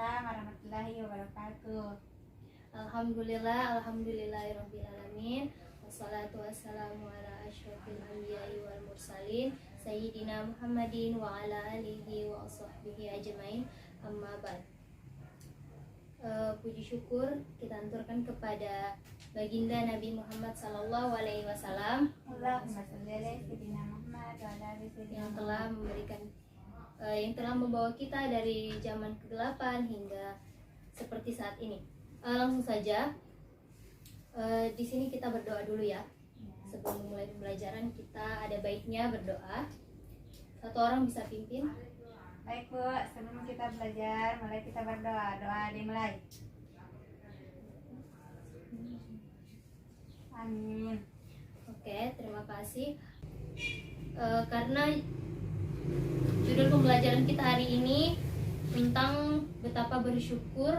Waalaikumsalam warahmatullahi wabarakatuh. Alhamdulillahirabbil alamin. Wassalatu wassalamu ala asyrofil anbiya'i wal mursalin sayyidina Muhammadin wa ala alihi wa sahbihi ajmain. Amma ba'd. Puji syukur kita aturkan kepada baginda Nabi Muhammad sallallahu alaihi wasallam Allahumma shalli ala sayyidina Muhammad wa ala ali sayyidina yang telah membawa kita dari zaman kegelapan hingga seperti saat ini. Langsung saja, di sini kita berdoa dulu ya. Sebelum memulai pembelajaran kita ada baiknya berdoa. Satu orang bisa pimpin. Baik Bu, sebelum kita belajar, mulai kita berdoa. Doa dimulai. Amin. Oke, terima kasih. Karena judul pembelajaran kita hari ini tentang betapa bersyukur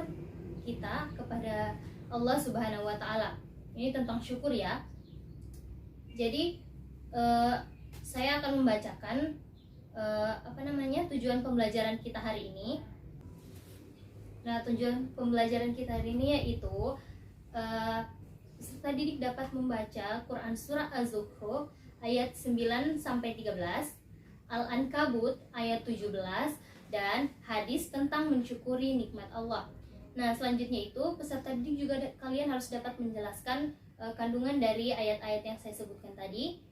kita kepada Allah Subhanahu wa Ta'ala. Ini tentang syukur ya. Jadi saya akan membacakan tujuan pembelajaran kita hari ini. Nah, tujuan pembelajaran kita hari ini yaitu peserta didik dapat membaca Quran Surah Az-Zukhruf ayat 9 sampai 13, Al-Ankabut ayat 17, dan hadis tentang mensyukuri nikmat Allah. Nah, selanjutnya itu peserta didik juga kalian harus dapat menjelaskan kandungan dari ayat-ayat yang saya sebutkan tadi.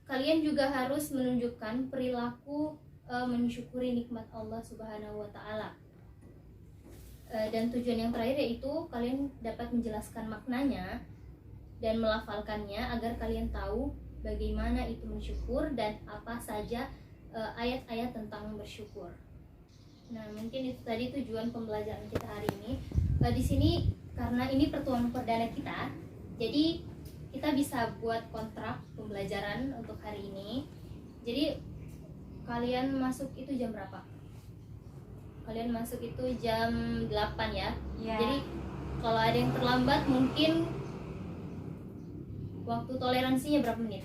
Kalian juga harus menunjukkan perilaku mensyukuri nikmat Allah Subhanahu wa Ta'ala. Dan tujuan yang terakhir yaitu kalian dapat menjelaskan maknanya dan melafalkannya agar kalian tahu bagaimana itu mensyukur dan apa saja ayat-ayat tentang bersyukur. Nah, mungkin itu tadi tujuan pembelajaran kita hari ini. Di sini karena ini pertemuan perdana kita, jadi kita bisa buat kontrak pembelajaran untuk hari ini. Jadi kalian masuk itu jam berapa? Kalian masuk itu jam 8 ya. Ya. Jadi kalau ada yang terlambat mungkin waktu toleransinya berapa menit?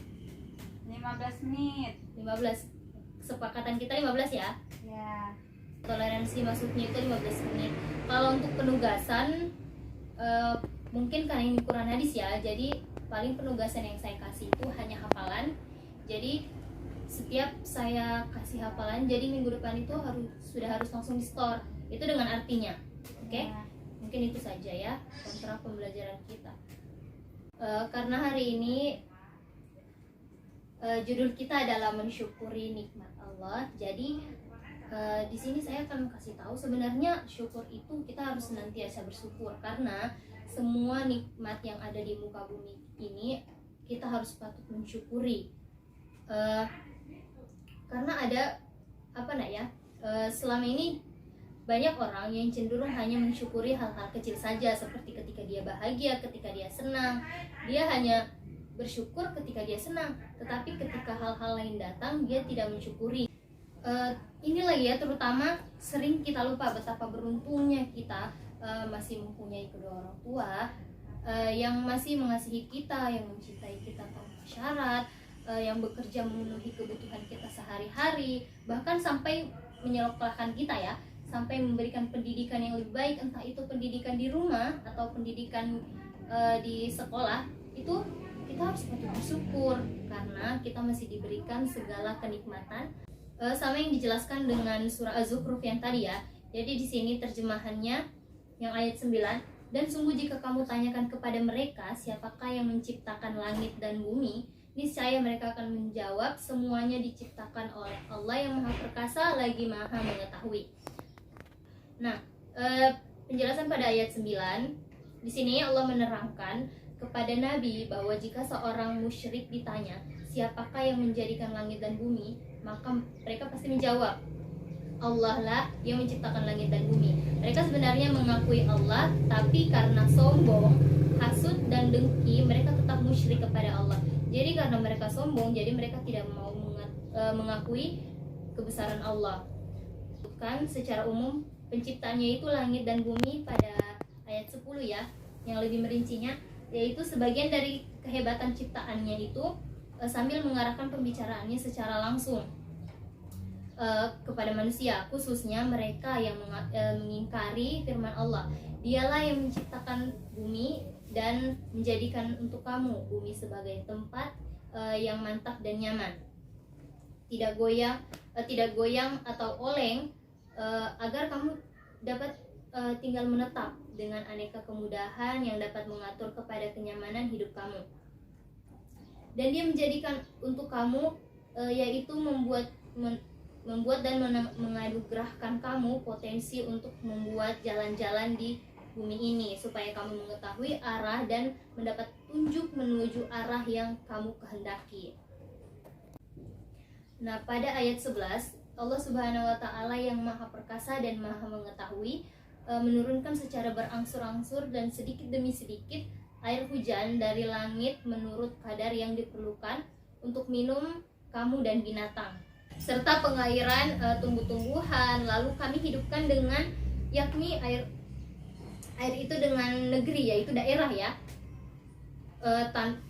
15 menit. 15. Kesepakatan kita 15 ya. Ya. Toleransi masuknya itu 15 menit. Kalau untuk penugasan mungkin karena ini Quran hadis ya, jadi paling penugasan yang saya kasih itu hanya hafalan. Jadi setiap saya kasih hafalan, jadi minggu depan itu sudah harus langsung di store. Itu dengan artinya. Oke? Ya. Mungkin itu saja ya kontrak pembelajaran kita. Karena hari ini judul kita adalah mensyukuri nikmat Allah. Jadi di sini saya akan kasih tahu sebenarnya syukur itu kita harus senantiasa bersyukur karena semua nikmat yang ada di muka bumi ini kita harus patut mensyukuri. Karena ada selama ini banyak orang yang cenderung hanya mensyukuri hal-hal kecil saja, seperti ketika dia bahagia, ketika dia senang, dia hanya bersyukur ketika dia senang, tetapi ketika hal-hal lain datang dia tidak mensyukuri. Inilah ya, terutama sering kita lupa betapa beruntungnya kita masih mempunyai kedua orang tua yang masih mengasihi kita, yang mencintai kita tanpa syarat, yang bekerja memenuhi kebutuhan kita sehari-hari, bahkan sampai menyekolahkan kita ya, sampai memberikan pendidikan yang lebih baik, entah itu pendidikan di rumah atau pendidikan di sekolah. Itu kita harus patut bersyukur karena kita masih diberikan segala kenikmatan. Sama yang dijelaskan dengan surah Az-Zukhruf yang tadi ya. Jadi di sini terjemahannya yang ayat 9, dan sungguh jika kamu tanyakan kepada mereka siapakah yang menciptakan langit dan bumi, niscaya mereka akan menjawab semuanya diciptakan oleh Allah yang Maha Perkasa lagi Maha Mengetahui. Nah, penjelasan pada ayat 9 di sini Allah menerangkan kepada Nabi bahwa jika seorang musyrik ditanya siapakah yang menjadikan langit dan bumi, maka mereka pasti menjawab Allah lah yang menciptakan langit dan bumi. Mereka sebenarnya mengakui Allah, tapi karena sombong, hasut dan dengki mereka tetap musyrik kepada Allah. Jadi karena mereka sombong, jadi mereka tidak mau mengakui kebesaran Allah. Bukan secara umum penciptaannya itu langit dan bumi pada ayat 10 ya, yang lebih merincinya yaitu sebagian dari kehebatan ciptaannya itu sambil mengarahkan pembicaraannya secara langsung. kepada manusia, khususnya mereka yang mengingkari firman Allah. Dialah yang menciptakan bumi dan menjadikan untuk kamu bumi sebagai tempat yang mantap dan nyaman, tidak goyang atau oleng, agar kamu dapat tinggal menetap dengan aneka kemudahan yang dapat mengatur kepada kenyamanan hidup kamu. Dan Dia menjadikan untuk kamu yaitu membuat dan menganugerahkan kamu potensi untuk membuat jalan-jalan di bumi ini, supaya kamu mengetahui arah dan mendapat tunjuk menuju arah yang kamu kehendaki. Nah, pada ayat 11, Allah Subhanahu wa taala yang Maha Perkasa dan Maha Mengetahui menurunkan secara berangsur-angsur dan sedikit demi sedikit air hujan dari langit menurut kadar yang diperlukan untuk minum kamu dan binatang, serta pengairan tumbuh-tumbuhan. Lalu kami hidupkan dengan, yakni air itu dengan negeri, yaitu daerah ya,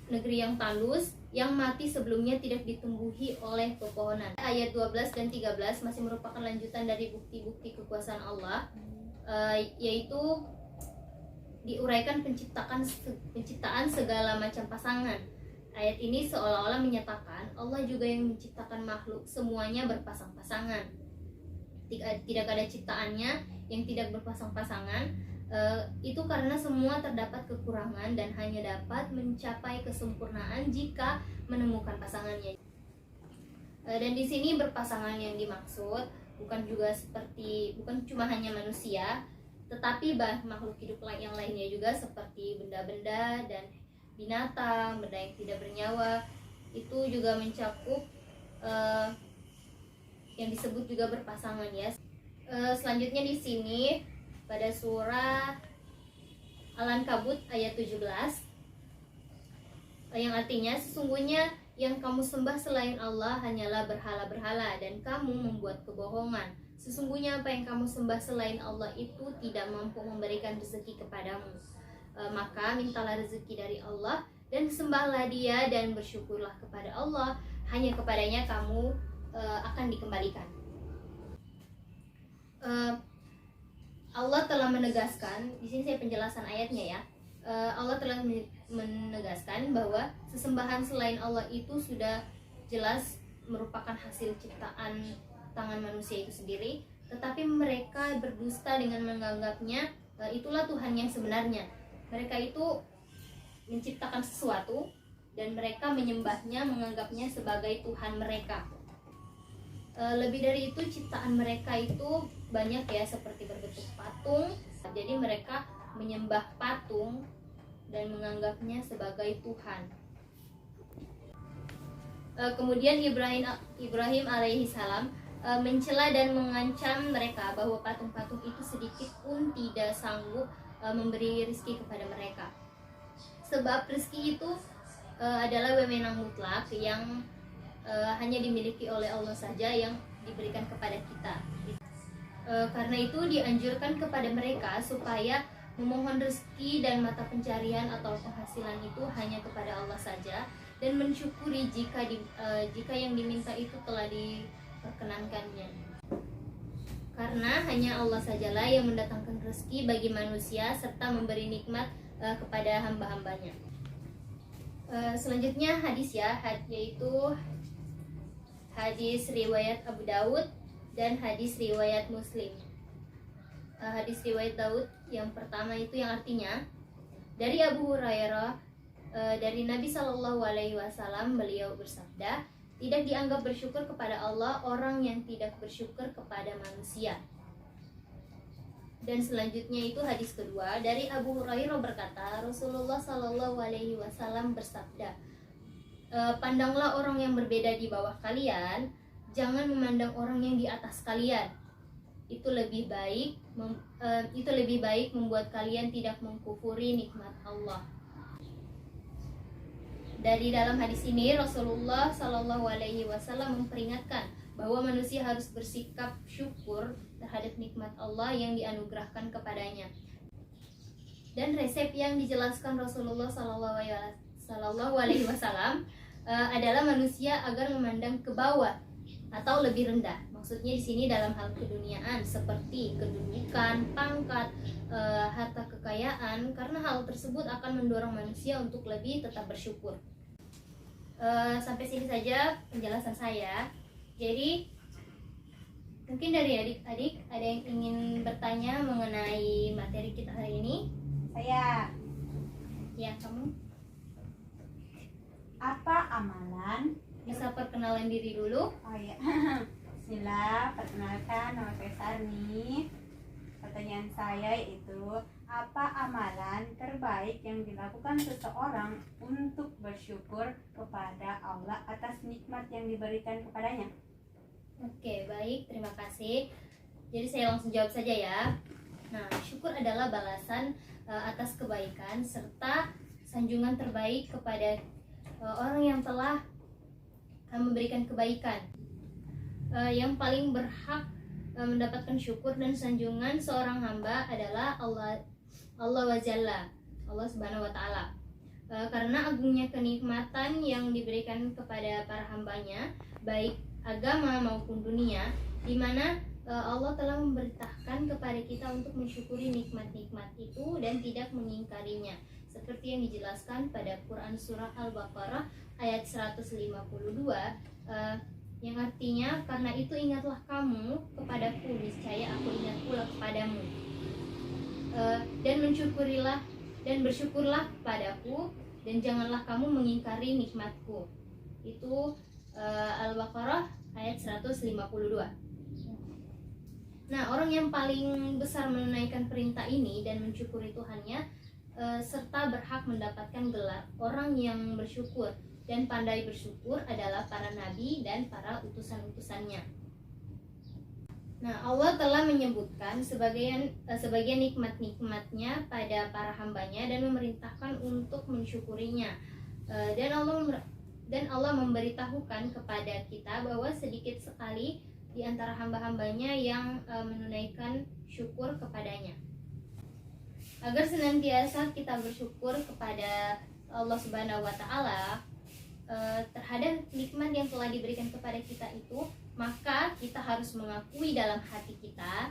negeri yang tandus yang mati sebelumnya tidak ditumbuhi oleh pepohonan. Ayat 12 dan 13 masih merupakan lanjutan dari bukti-bukti kekuasaan Allah, yaitu diuraikan penciptaan segala macam pasangan. Ayat ini seolah-olah menyatakan Allah juga yang menciptakan makhluk semuanya berpasang-pasangan. Tidak ada ciptaannya yang tidak berpasang-pasangan. Itu karena semua terdapat kekurangan dan hanya dapat mencapai kesempurnaan jika menemukan pasangannya. Dan di sini berpasangan yang dimaksud bukan cuma hanya manusia, tetapi makhluk hidup yang lainnya juga, seperti benda-benda dan binatang, benda yang tidak bernyawa. Itu juga mencakup yang disebut juga berpasangan ya. Selanjutnya di sini pada surah Al-Ankabut ayat 17, yang artinya, sesungguhnya yang kamu sembah selain Allah hanyalah berhala-berhala dan kamu membuat kebohongan. Sesungguhnya apa yang kamu sembah selain Allah itu tidak mampu memberikan rezeki kepadamu. Maka mintalah rezeki dari Allah dan sembahlah Dia dan bersyukurlah kepada Allah. Hanya kepadanya kamu akan dikembalikan. Allah telah menegaskan, di sini saya penjelasan ayatnya ya. Allah telah menegaskan bahwa sesembahan selain Allah itu sudah jelas merupakan hasil ciptaan tangan manusia itu sendiri, tetapi mereka berdusta dengan menganggapnya itulah Tuhan yang sebenarnya. Mereka itu menciptakan sesuatu dan mereka menyembahnya, menganggapnya sebagai Tuhan mereka. Lebih dari itu, ciptaan mereka itu banyak ya, seperti berbentuk patung. Jadi mereka menyembah patung dan menganggapnya sebagai Tuhan. Kemudian Ibrahim alaihi salam mencela dan mengancam mereka bahwa patung-patung itu sedikit pun tidak sanggup memberi rezeki kepada mereka. Sebab rezeki itu adalah wewenang mutlak yang hanya dimiliki oleh Allah saja, yang diberikan kepada kita. Karena itu dianjurkan kepada mereka supaya memohon rezeki dan mata pencarian atau penghasilan itu hanya kepada Allah saja, dan mensyukuri jika yang diminta itu telah diperkenankannya. Karena hanya Allah sajalah yang mendatangkan rezeki bagi manusia serta memberi nikmat kepada hamba-hambanya. Selanjutnya hadis ya, yaitu hadis riwayat Abu Daud dan hadis riwayat Muslim. Hadis riwayat Daud yang pertama itu yang artinya, dari Abu Hurairah dari Nabi Shallallahu Alaihi Wasallam, beliau bersabda, tidak dianggap bersyukur kepada Allah orang yang tidak bersyukur kepada manusia. Dan selanjutnya itu hadis kedua dari Abu Hurairah berkata, Rasulullah Shallallahu Alaihi Wasallam bersabda, pandanglah orang yang berbeda di bawah kalian, jangan memandang orang yang di atas kalian. Itu lebih baik membuat kalian tidak mengkufuri nikmat Allah. Dari dalam hadis ini Rasulullah Shallallahu Alaihi Wasallam memperingatkan bahwa manusia harus bersikap syukur terhadap nikmat Allah yang dianugerahkan kepadanya. Dan resep yang dijelaskan Rasulullah Shallallahu Alaihi Wasallam adalah manusia agar memandang ke bawah atau lebih rendah. Maksudnya di sini dalam hal keduniaan seperti kedudukan, pangkat, harta kekayaan, karena hal tersebut akan mendorong manusia untuk lebih tetap bersyukur. Sampai sini saja penjelasan saya. Jadi mungkin dari adik-adik ada yang ingin bertanya mengenai materi kita hari ini? Saya, Ya, kamu apa amalan? bisa perkenalan diri dulu. Oh ya, Bismillah, perkenalkan nama saya Sarni. Pertanyaan saya itu, apa amalan terbaik yang dilakukan seseorang untuk bersyukur kepada Allah atas nikmat yang diberikan kepadanya? Oke, baik, terima kasih. Jadi saya langsung jawab saja ya. Nah, syukur adalah balasan atas kebaikan serta sanjungan terbaik kepada orang yang telah memberikan kebaikan. Yang paling berhak mendapatkan syukur dan sanjungan seorang hamba adalah Allah wa Jalla, Allah Subhanahu wa Ta'ala. Karena agungnya kenikmatan yang diberikan kepada para hambanya, baik agama maupun dunia, di mana Allah telah memberitakan kepada kita untuk mensyukuri nikmat-nikmat itu dan tidak mengingkarinya, seperti yang dijelaskan pada Quran surah Al-Baqarah ayat 152, yang artinya, karena itu ingatlah kamu kepadaku, niscaya aku ingat pula kepadamu, dan mensyukurilah dan bersyukurlah kepadaku, dan janganlah kamu mengingkari nikmatku. Itu Al-Baqarah ayat 152. Nah, orang yang paling besar menunaikan perintah ini dan mensyukuri Tuhannya, serta berhak mendapatkan gelar orang yang bersyukur dan pandai bersyukur adalah para nabi dan para utusan-utusannya. Nah, Allah telah menyebutkan sebagian nikmat-nikmatnya pada para hambanya dan memerintahkan untuk mensyukurinya. Dan Allah memberitahukan kepada kita bahwa sedikit sekali di antara hamba-hambanya yang menunaikan syukur kepadanya. Agar senantiasa kita bersyukur kepada Allah Subhanahu wa Ta'ala terhadap nikmat yang telah diberikan kepada kita itu, maka kita harus mengakui dalam hati kita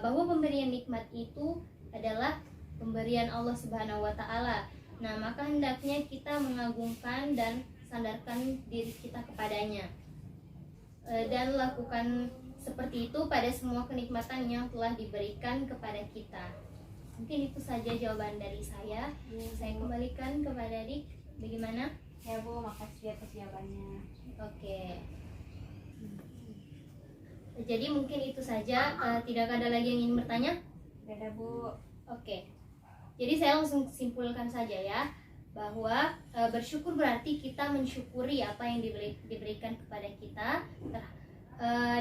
bahwa pemberian nikmat itu adalah pemberian Allah Subhanahu wa Ta'ala. Nah, maka hendaknya kita mengagungkan dan sandarkan diri kita kepadanya, dan lakukan seperti itu pada semua kenikmatan yang telah diberikan kepada kita. Mungkin itu saja jawaban dari saya. Saya kembalikan kepada adik. Bagaimana? Ya Bu, makasih atas jawabannya. Oke. Jadi mungkin itu saja. Tidak ada lagi yang ingin bertanya? Tidak ada Bu. Oke. Jadi saya langsung simpulkan saja ya, bahwa bersyukur berarti kita mensyukuri apa yang diberikan kepada kita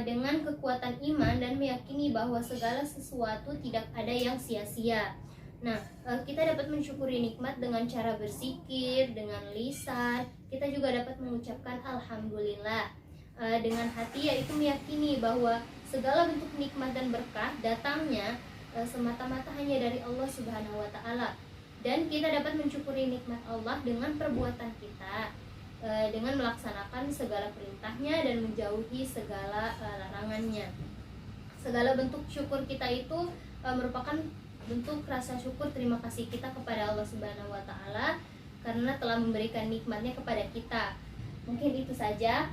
dengan kekuatan iman dan meyakini bahwa segala sesuatu tidak ada yang sia-sia. Nah, kita dapat mensyukuri nikmat dengan cara berzikir, dengan lisan. Kita juga dapat mengucapkan alhamdulillah dengan hati, yaitu meyakini bahwa segala bentuk nikmat dan berkah datangnya semata-mata hanya dari Allah Subhanahu wa Ta'ala. Dan kita dapat mensyukuri nikmat Allah dengan perbuatan kita, dengan melaksanakan segala perintahnya dan menjauhi segala larangannya. Segala bentuk syukur kita itu merupakan bentuk rasa syukur terima kasih kita kepada Allah Subhanahu wa Ta'ala karena telah memberikan nikmatnya kepada kita. Mungkin itu saja.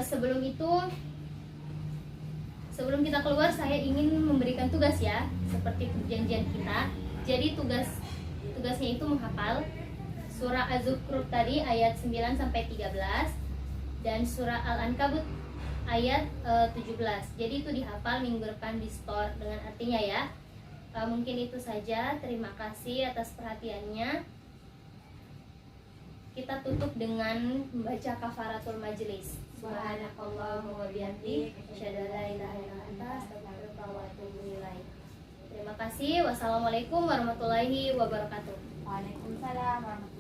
Sebelum kita keluar, saya ingin memberikan tugas ya, seperti perjanjian kita. Jadi tugasnya itu menghafal surah Az-Zukhruf tadi ayat 9 sampai 13 dan surah Al-Ankabut ayat 17. Jadi itu dihafal minggu depan di store dengan artinya ya. Mungkin itu saja. Terima kasih atas perhatiannya. Kita tutup dengan membaca kafaratul majlis. Subhanakallahumma wa bihamdik, asyhadu an la ilaha illa anta, astaghfiruka wa atubu ilaik. Terima kasih. Wassalamualaikum warahmatullahi wabarakatuh. Waalaikumsalam warahmatullahi wabarakatuh.